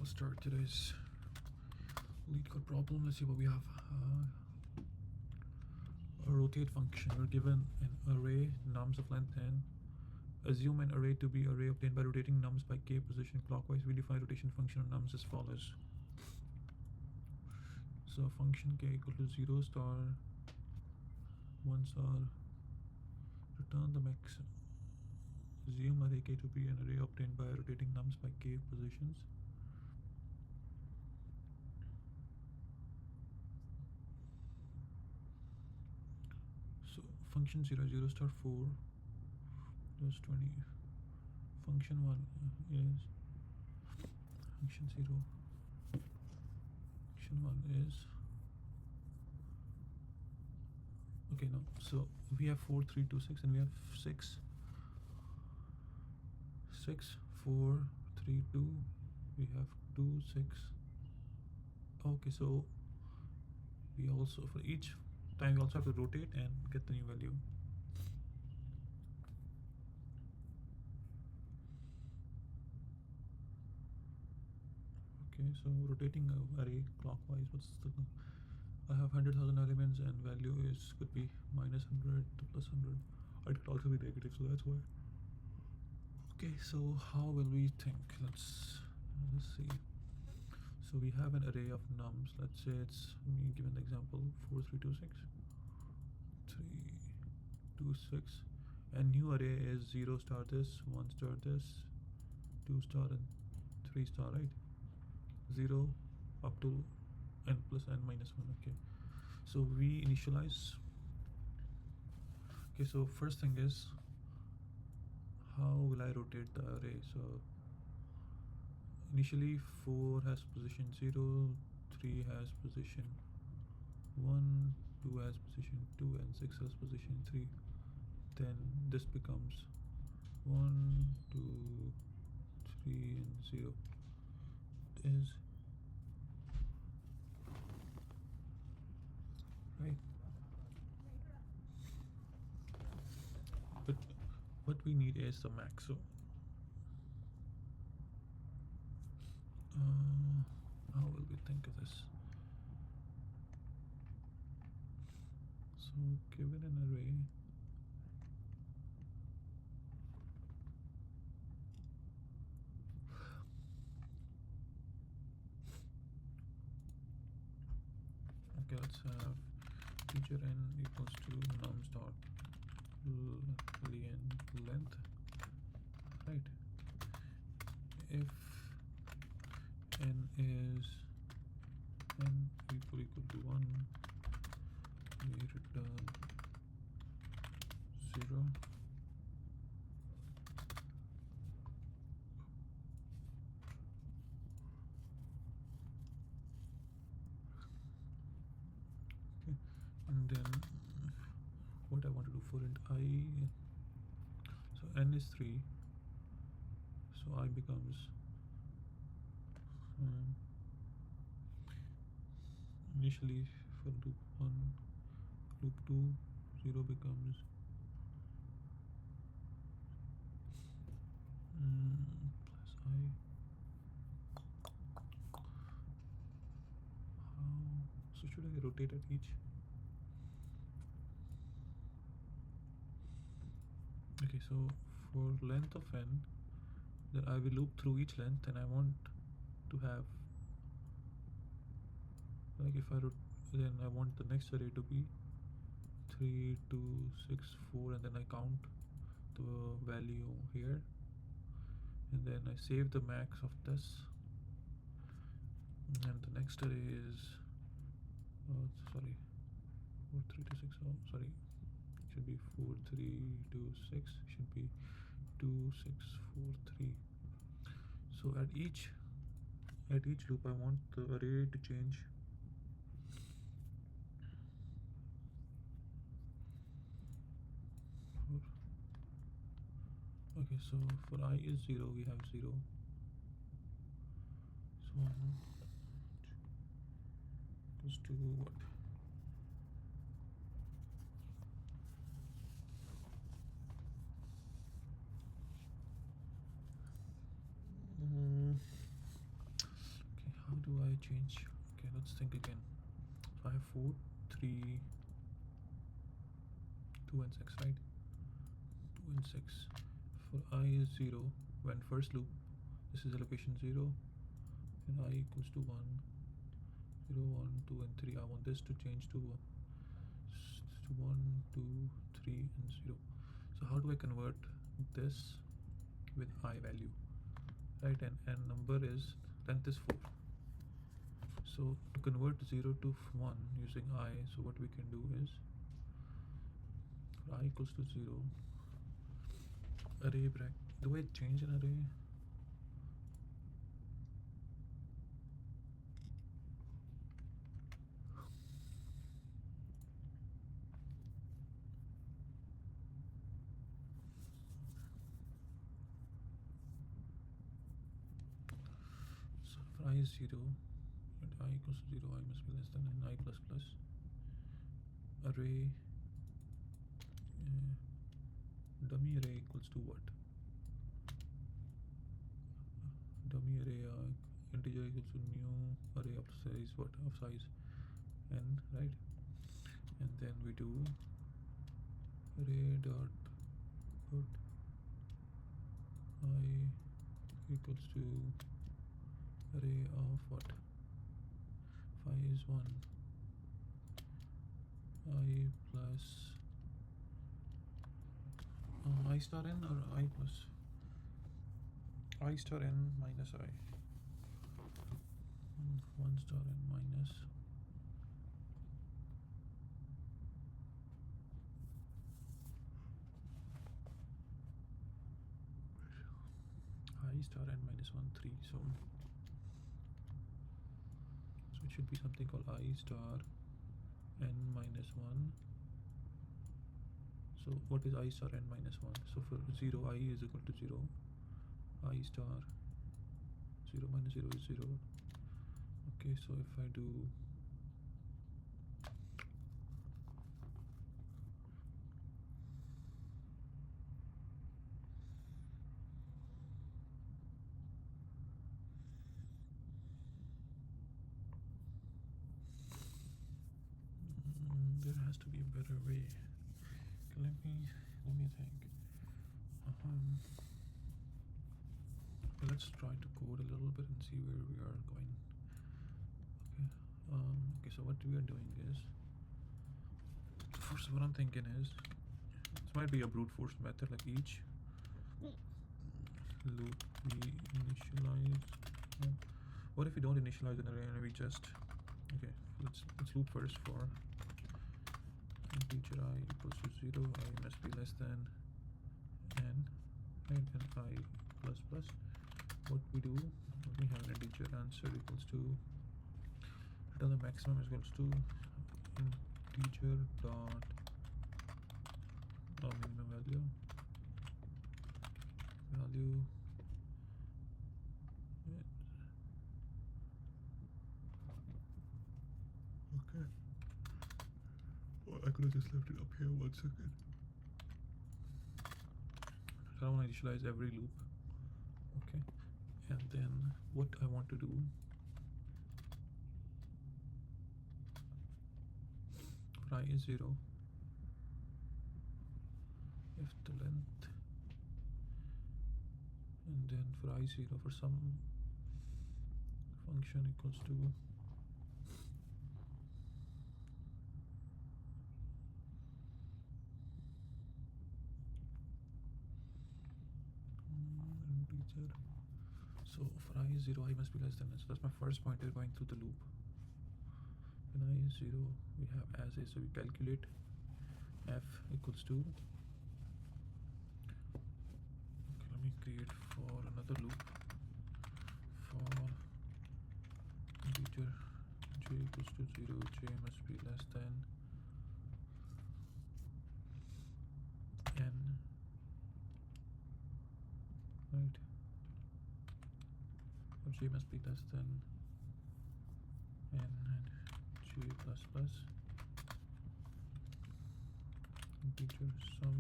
Let's start today's LeetCode problem. Let's see what we have. A rotate function. We're given an array, nums of length n. Assume an array to be array obtained by rotating nums by k position clockwise. We define rotation function of nums as follows. So function k equal to 0 star 1 star. Return the max. Assume array k to be an array obtained by rotating nums by k positions. So function 0 star 4 plus 20. Function 1 is function 0. Function 1 is okay. No, so we have 4 3 2 6 and we have 6 6 4 3 2. We have 2 6. Okay, so we also, for each time, we also have to rotate and get the new value. Okay, so rotating array clockwise, what's the, I have 100,000 elements and value is could be -100 to +100. It could also be negative, so that's why. Okay, so how will we think? Let's see. So we have an array of nums. Let's say it's me given the example 4 3 2 6 3 2 6, and new array is 0 star this, 1 star this, 2 star and 3 star, right? 0 up to n plus n minus 1. Okay, so we initialize. Okay, so first thing is, how will I rotate the array? So initially 4 has position 0, 3 has position 1, 2 has position 2, and 6 has position 3. Then this becomes 1 2 3 and 0 is right. But what we need is the max. So how will we think of this? So given an array, okay, let's have integer n equals to nums dot length, right? If n is n equal to 1, we return 0. Okay, and then what I want to do for int I, so n is 3, so I becomes initially for loop 1, loop 2, 0 becomes plus I. How, so should I rotate at each? Okay, so for length of n, then I will loop through each length, and I want to have, like, if I then I want the next array to be 3 2 6 4, and then I count the value here, and then I save the max of this, and the next array is 4 3 2 6. Oh, sorry, it should be 4 3 2 6, should be 2 6 4 3. So at each loop I want the array to change. Okay, so for I is 0, we have 0. So 1 equals to what? I change? Okay, let's think again. So I have 4, 3, 2 and 6, right? 2 and 6. For I is 0, when first loop, this is allocation 0, and I equals to 1, 0, 1, 2 and 3. I want this to change to 1, 2, 3 and 0. So how do I convert this with I value, right? And number is length is 4. So to convert 0 to 1 using I, so what we can do is for I equals to 0, array bracket. Do I change an array? So for I is 0 and I equals to 0, I must be less than an I plus plus array dummy array equals to what? Dummy array integer equals to new array of size, what of size n, right? And then we do array dot put I equals to array of what? If I is 1, I plus I star n or I plus I star n minus I. 1 star n minus I star n minus 1, 3. So it should be something called I star n minus 1. So what is I star n minus 1? So for 0, I is equal to 0. I star 0 minus 0 is 0. Okay, so if I do there has to be a better way. Okay, let me think. Let's try to code a little bit and see where we are going. Okay, so what we are doing is, first what I'm thinking is, this might be a brute force method, like each loop we initialize. What if we don't initialize an array and we just, okay, let's loop first for integer I equals to 0, I must be less than n, and then I plus plus. What we do, we have an integer answer equals to return the maximum is equals to integer dot minimum value okay. Well, I could have just left it up here. 1 second. So I want to initialize every loop. Okay, and then what I want to do, for I is 0, if the length, and then for I 0 for some function equals to integer. So for I is 0, I must be less than n. So that's my first pointer going through the loop. When I is 0, we have as is, so we calculate f equals to, okay, let me create for another loop for integer j equals to 0, j must be less than n, right? Or j must be less than n and j plus plus integer sum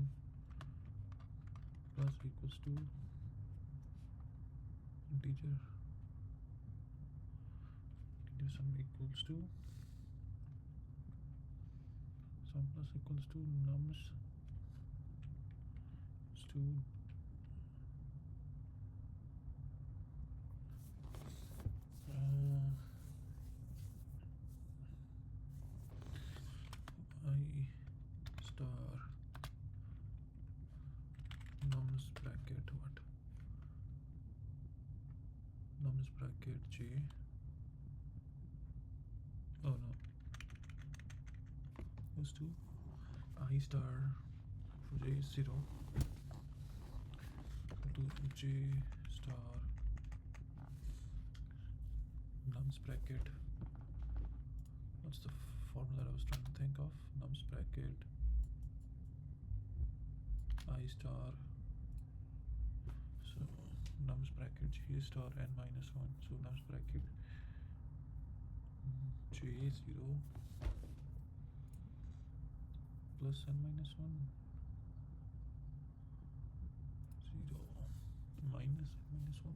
plus equals to integer sum equals to sum plus equals to nums to I star nums bracket what nums bracket j, oh no, equals to I star j is 0 to j star nums bracket, what's the formula I was trying to think of, nums bracket I star, so nums bracket j star n minus 1, so nums bracket j0 plus n minus 1 0 minus n minus 1,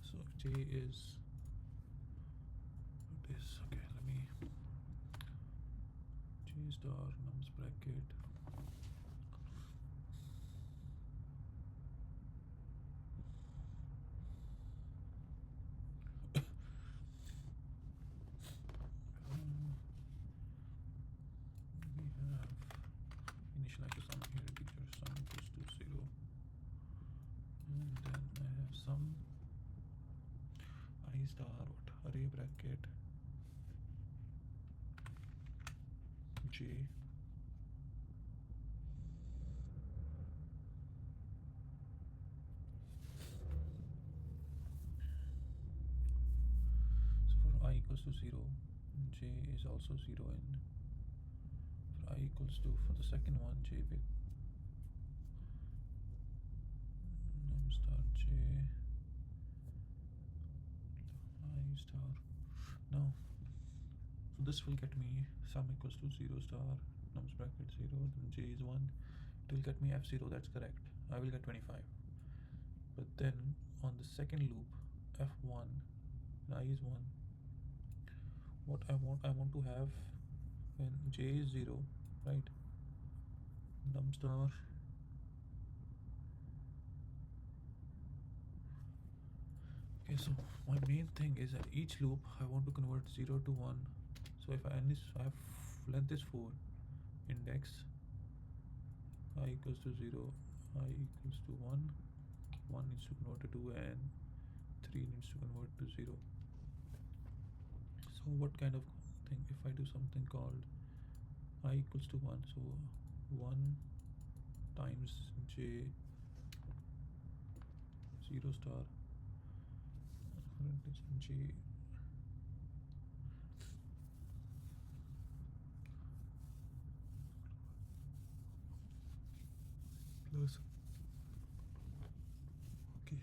so j is what is, okay, let me j star nums bracket we have initialize the sum here, teacher sum equals to 0, and then I have sum I star what array bracket j, so for I equals to 0 j is also 0, and for I equals to, for the second one, j big num star j I star, no, so this will get me sum equals to 0 star nums bracket 0, then j is 1, it will get me f0, that's correct, I will get 25. But then on the second loop, f1 I is 1, what I want to have when j is 0, right, num star okay, so my main thing is that each loop I want to convert 0 to 1, so if I have length is 4, index I equals to 0, I equals to 1, 1 needs to convert to 2, and 3 needs to convert to 0. So what kind of thing, if I do something called I equals to 1, so 1 times j 0 star j plus, okay,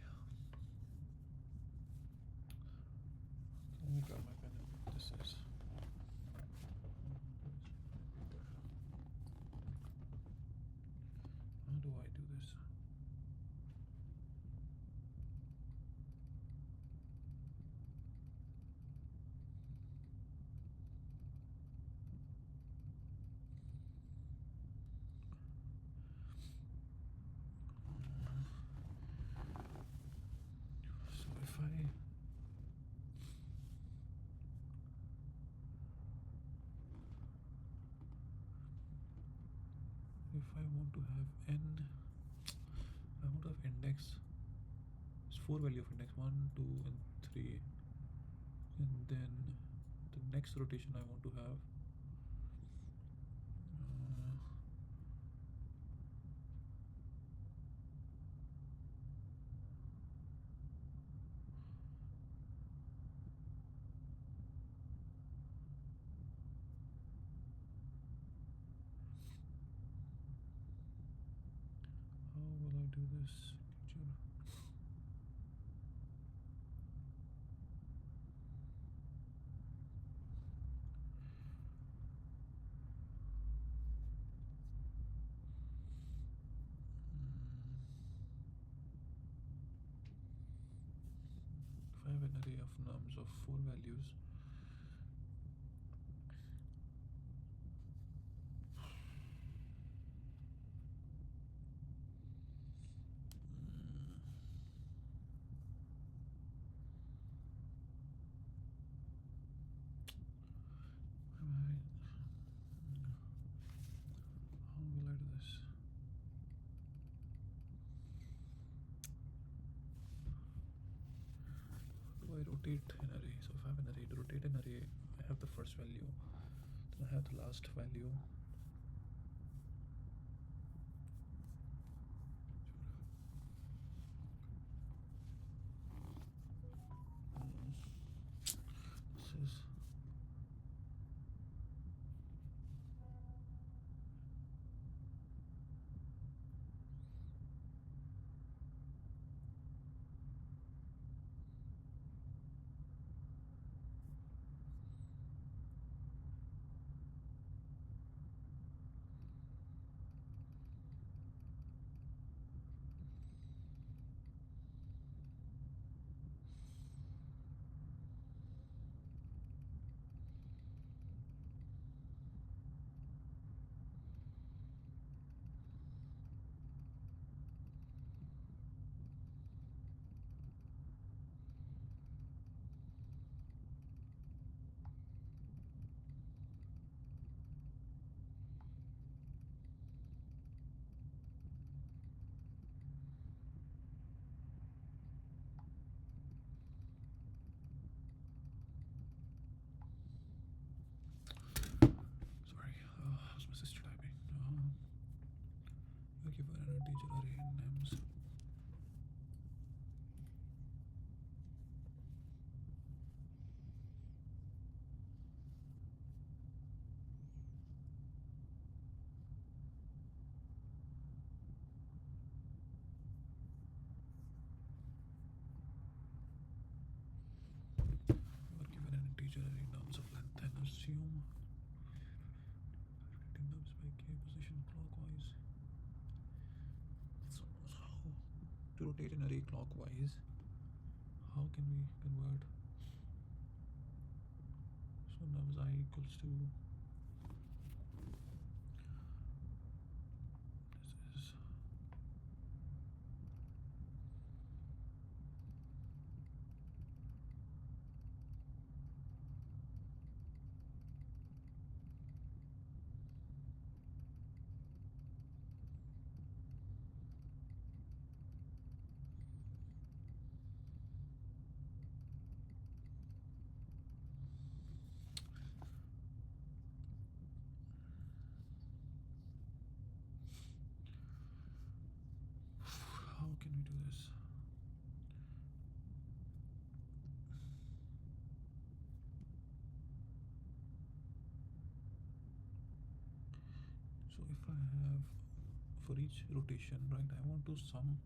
let me grab my pen and what this is. How do I do this? So if I want to have n, I want to have index, it's 4 value of index 1, 2, and 3, and then the next rotation I want to have how will I do this, teacher? If I have an array of nums of 4 values, I rotate an array, so if I have an array, to rotate an array, I have the first value, then I have the last value. This is how's my sister typing? You give an integer array names. You are given an integer array nums of length and assume rotating nums by k position clockwise. So how to rotate an array clockwise? How can we convert? So nums I equals to this is how can we do this? So if I have for each rotation, right, I want to sum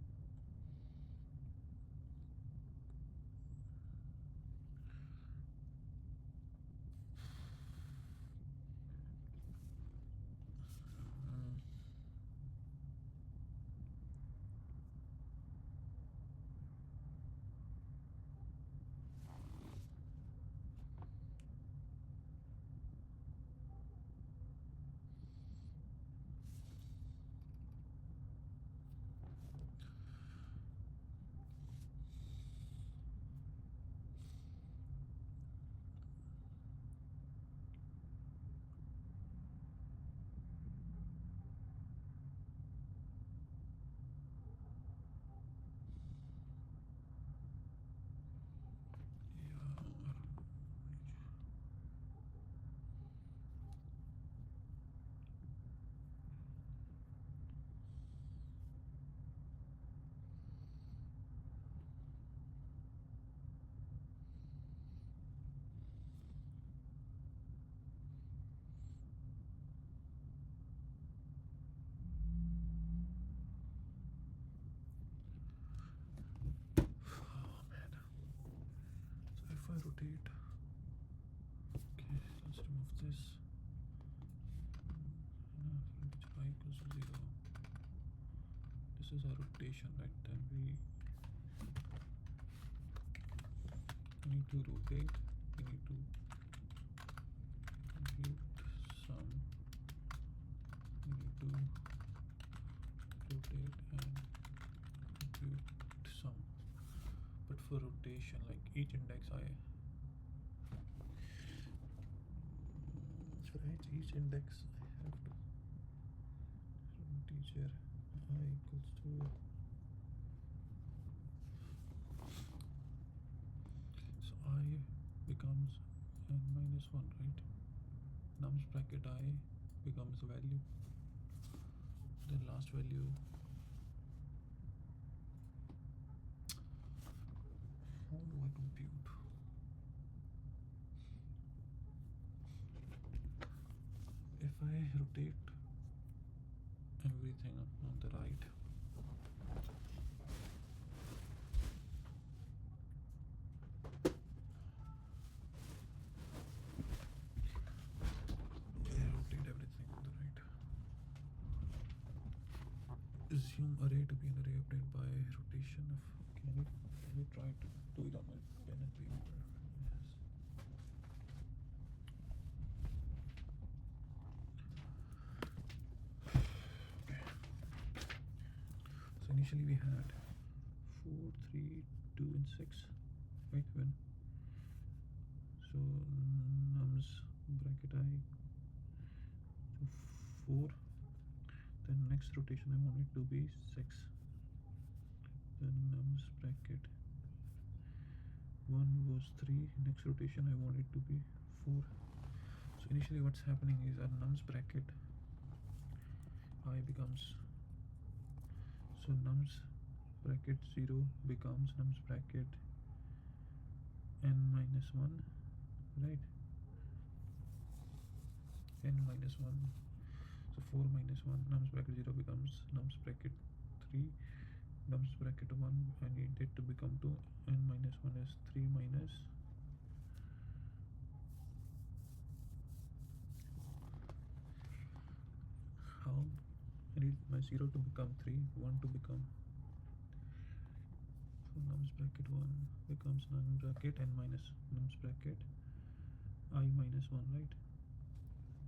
if I rotate, okay, let's remove this. Y equals to 0. This is our rotation, right? Then we need to rotate. We need to compute sum. We need to rotate and compute sum. But for rotation, like each index for each index I have to integer I equals to becomes n minus 1, right? Nums bracket I becomes a value. Then last value. How do I compute? If I rotate everything on the right, rotate everything on the right. Assume array to be an array obtained by rotation of. Can we try to do it on my pen and paper? Yes. Okay. So initially we had 4, 3, 2, and 6. Right when. So nums bracket I. So 4. Then next rotation I want it to be 6. Then nums bracket 1 was 3. Next rotation I want it to be 4. So initially what's happening is our nums bracket I becomes, so nums bracket 0 becomes nums bracket n minus 1, right? N minus 1. So 4 minus 1, nums bracket 0 becomes nums bracket 3, nums bracket 1 I need it to become 2, n minus 1 is 3 minus how I need my 0 to become 3, 1 to become, so nums bracket 1 becomes nums bracket n minus nums bracket I minus 1, right?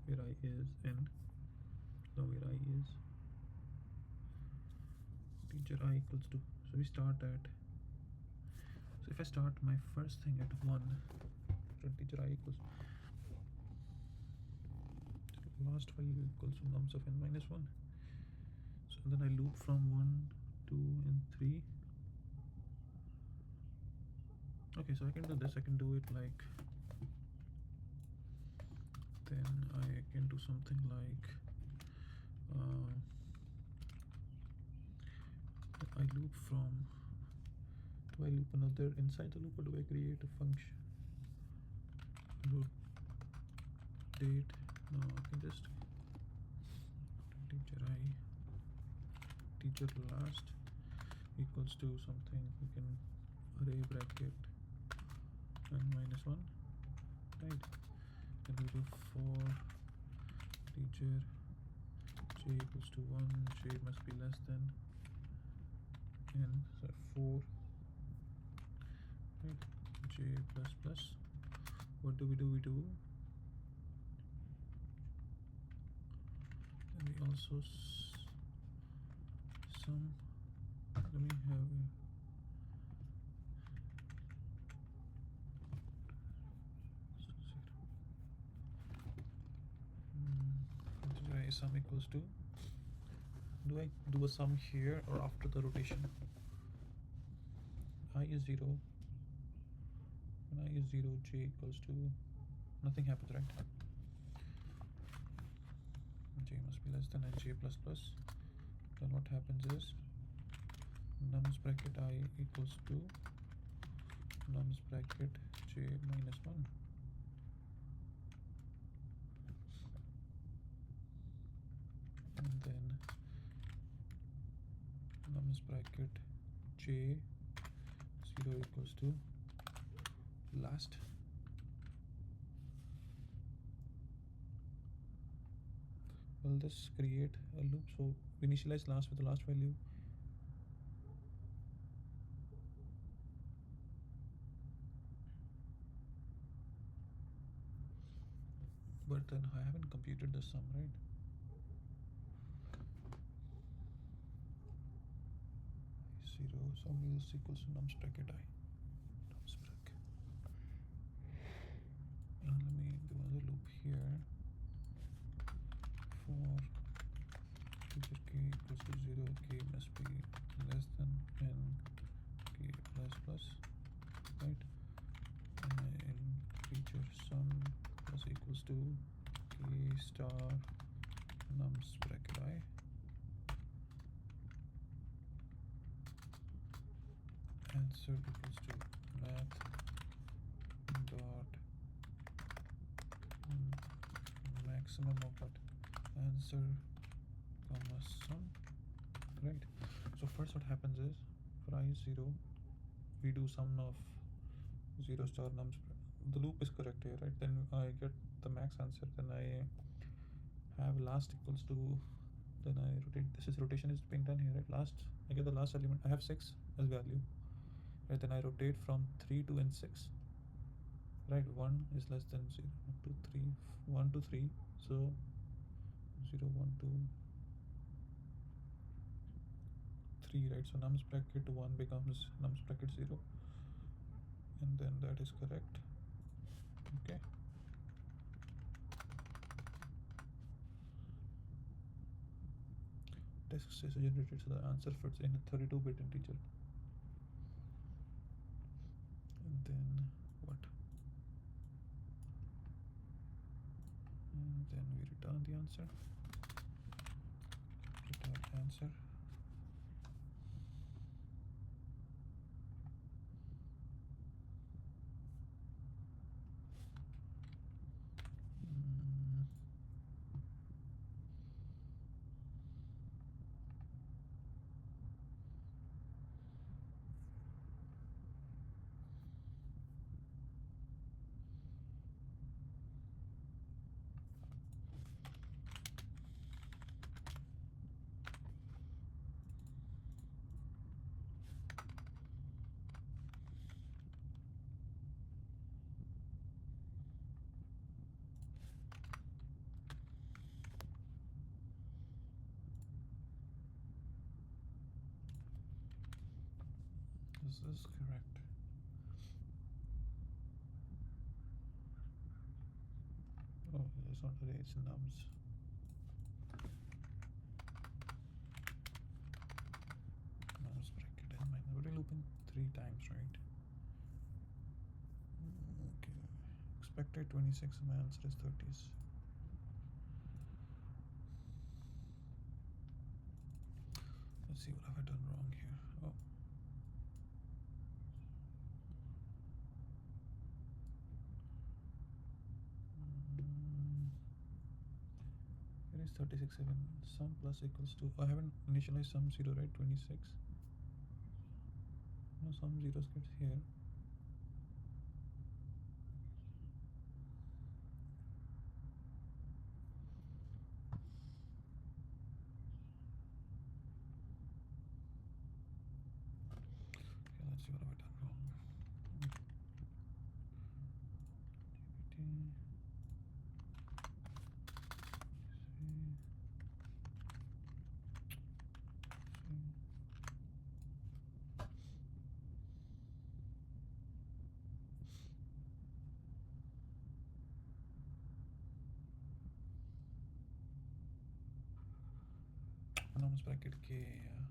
Where I is n, so where I is teacher I equals to, so we start at, so if I start my first thing at 1, so teacher I equals, last value equals to nums of n minus 1. So then I loop from 1, 2, and 3. Okay, so I can do this. I can do it like, then I can do something like, I loop from, do I loop another inside the loop, or do I create a function? Rotate, no, I can just teacher last equals to something, we can array bracket n minus 1, right? And we do for teacher j equals to 1, j must be less than n, so 4, right? J plus plus, what do? We do, and we also sum, let me have sum equals to, do I do a sum here or after the rotation? I is 0, when I is 0, j equals to, nothing happens, right? J must be less than n, j plus plus, then what happens is nums bracket I equals to nums bracket j minus 1. And then nums bracket j 0 equals to last. Will this create a loop? So we initialize last with the last value. But then I haven't computed the sum, right? I0 sum is equals to nums bracket I. Nums bracket. Now let me do another loop here. For teacher k equals to 0, k must be less than n, k plus plus, right? And equals to k star nums bracket I answer equals to math dot maximum of what answer comma sum, right? So first what happens is for I is 0 we do sum of 0 star nums. The loop is correct here, right? Then I get the max answer, then I have last equals to, then I rotate, this is rotation is being done here, right? Last, I get the last element, I have 6 as value, right? Then I rotate from 3 to n 6, right? 1 is less than 0, 1 2 3 1 to 3, so 0 1 2 3, right? So nums bracket 1 becomes nums bracket 0, and then that is correct. Okay, text is generated, so the answer fits in a 32-bit integer. And then what? And then we return the answer. Return answer. Is this correct? Oh, it's not array, it's nums. Nums bracket and minus. We're looping 3 times, right? Okay. Expected 26, my answer is 30s. Let's see, what have I done wrong here? Oh. Here is 36, 7. Sum plus equals to, I haven't initialized sum 0, right? 26. No, sum 0 gets here. Okay, let's see, what have I done wrong? Nums bracket k, yeah.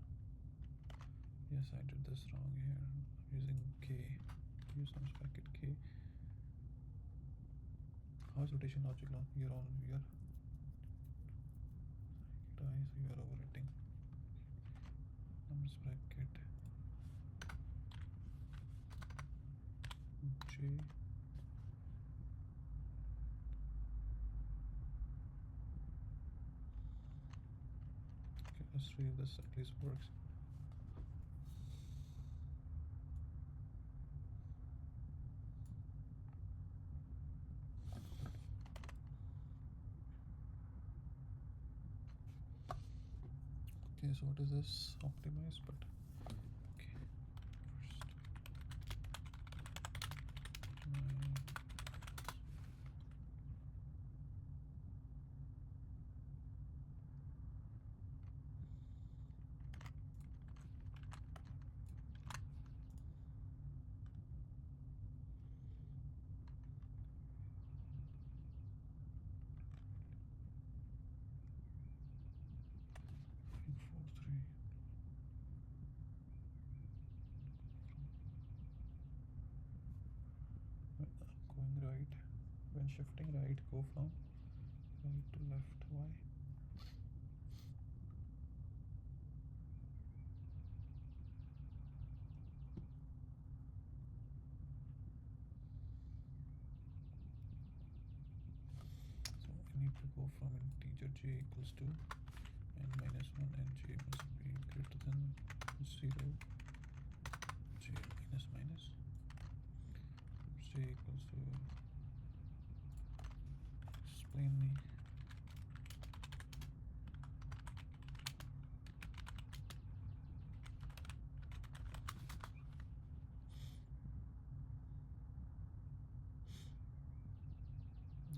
Yes, I did this wrong here. I'm using k. Use nums bracket k. How is rotation logic long? You're on here. So you are overwriting. Nums bracket j. Okay, let's see if this at least works. Okay, so what is this? Optimize, but okay. First, When shifting right, go from right to left. Why? So I need to go from integer j equals to n minus 1 and j must be greater than 0. J minus minus j equals to explain me.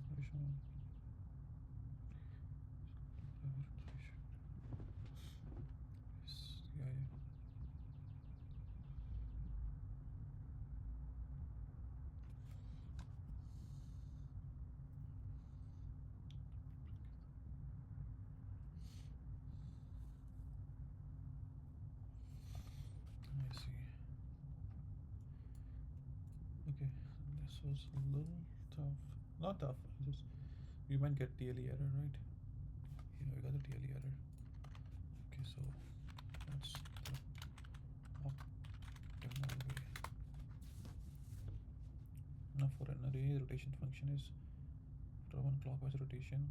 Rotation. Yes, yeah. I see. Okay, this was a little tough. Not tough, just we might get TLE error, right? Yeah, we got the TLE error. Okay, so that's the optimal way. Now for an array, rotation function is after one clockwise rotation,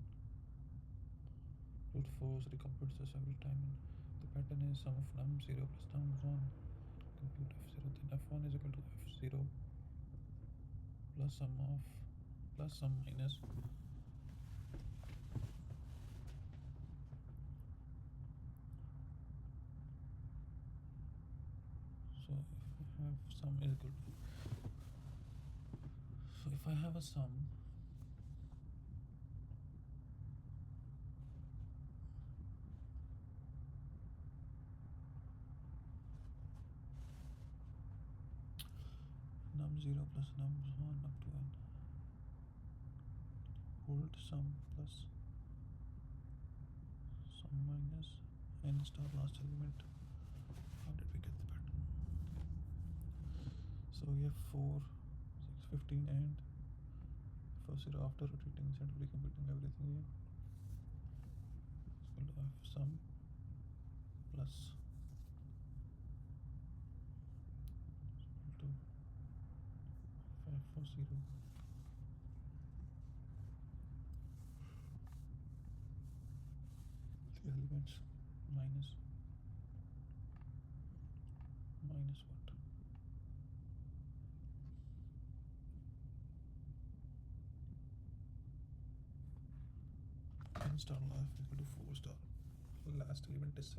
root force recompenses every time. And the pattern is sum of num0 plus num1. Compute f0, then f1 is equal to f0 plus sum of plus sum minus. So if I have sum is equal to, so if I have a sum num0 plus num1 up to n, hold sum plus sum minus n star last element. How did we get the pattern? So we have 4, 6, 15 and first 0 after rotating instead of recomputing everything here. It's equal to f sum plus equal to f for 0. The elements minus what? N star life is equal to 4 star. Last element is 6.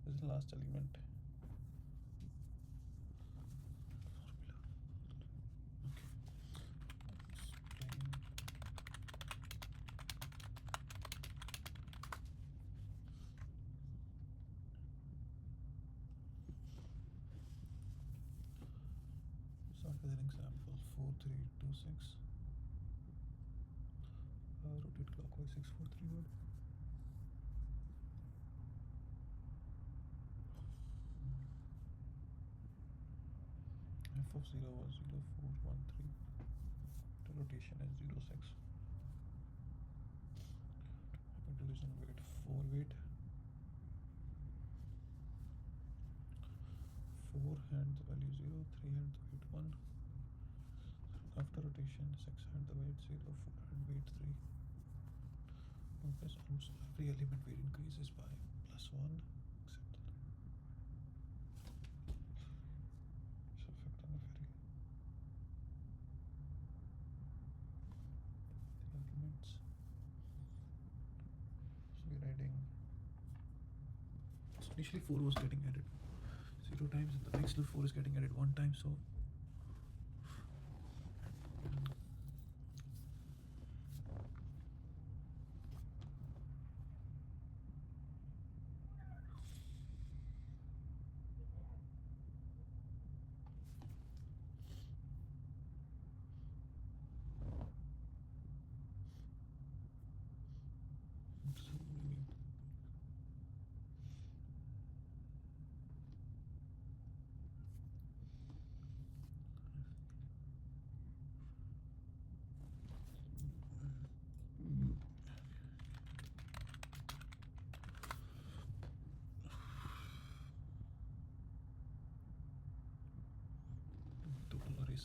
This is the last element. Formula. Okay. Explain. Start with an example. 4, 3, 2, 6. Rotate clockwise 6, 4, 3, 1. F of 0 was 0, 4, 1, 3. The rotation is 0, 6. Rotation weight 4 weight. 4 had the value 0, 3 had the weight 1. After rotation 6 had the weight 0, 4 had weight 3. Notice also every element weight increases by +1 except so affecting the elements. So we're adding. So initially 4 was getting added 0 times, and the next 4 is getting added 1 time. So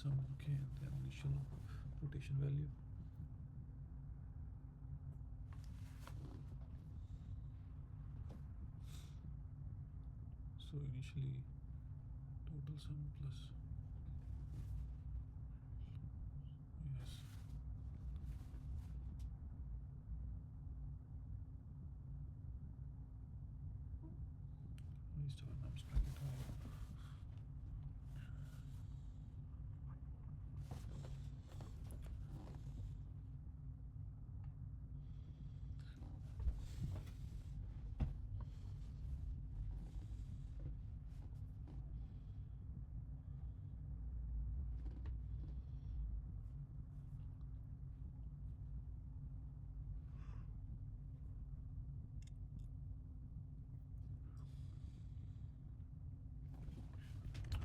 sum. Okay, and then initial rotation value. So initially total sum plus, yes, I still have nums bracket I.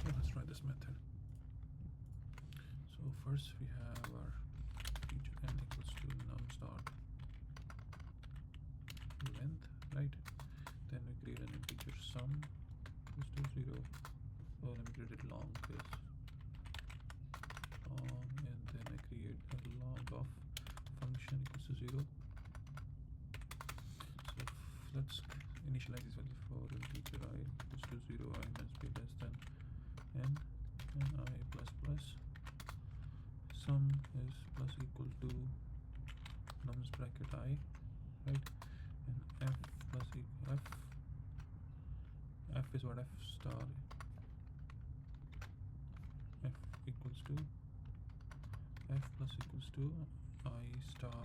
Okay, let's try this method. So first we have our teacher n equals to num dot length, right? Then we create an integer sum equals to 0. Oh, let me create it long, this long, and then I create a log of function equals to 0. So let's initialize this value for integer I equals to 0. I must be less than n, and I plus plus sum is plus equal to nums bracket I, right? And f plus f is what, f star f equals to f plus equals to I star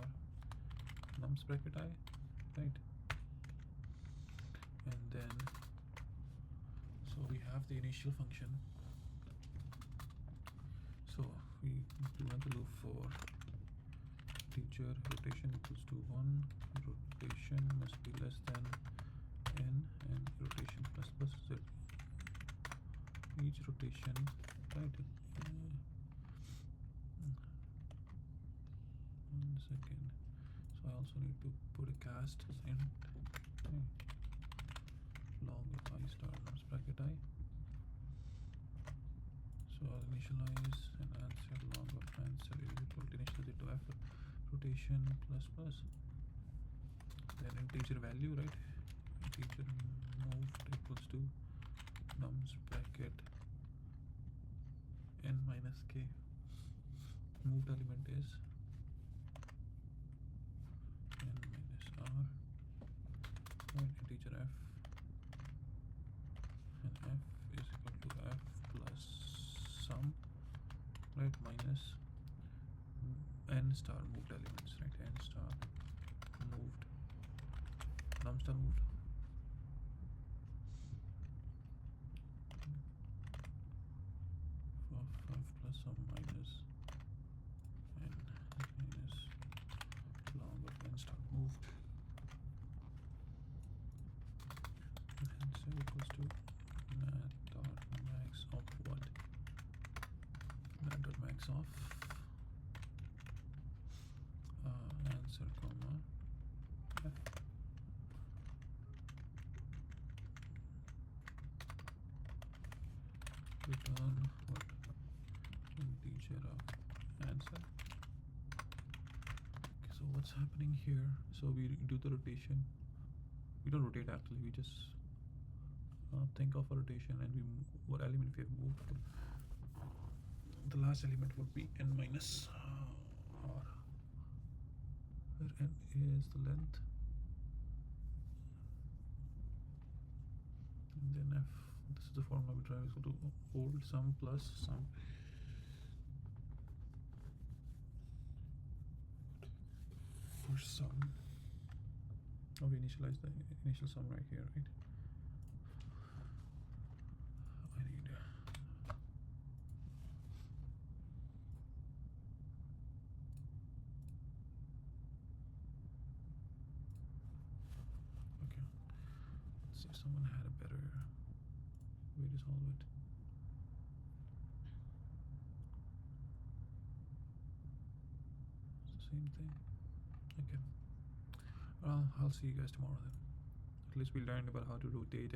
nums bracket I, right? And then so we have the initial function. So we want to loop for teacher rotation equals to 1, rotation must be less than n, and rotation plus plus z. Each rotation, right? 1 second. So I also need to put a cast sign. Okay. Log of I star nums bracket I. So I'll initialize and answer log of answer is equal to initialize it to f rotation plus plus. Then integer value, right? Integer moved equals to nums bracket n minus k. Moved element is n minus r. Right, integer f, and f is equal to f plus sum, right, minus n star moved elements, right? N star moved, num star moved. For 5 plus sum minus n minus log of n star moved. Answer equals to mat dot max of what? Mat dot max of answer comma f. Return what? Integer of answer. Okay, so what's happening here? So we do the rotation. We don't rotate actually, we just think of a rotation, and we move what element we have moved to. The last element would be n minus r, where n is the length, and then f, this is the formula we try, so to old sum plus sum. For sum, we initialize the initial sum right here, right? I need okay, let's see if someone had a better way to solve it. It's the same thing. Okay, well, I'll see you guys tomorrow then. At least we learned about how to rotate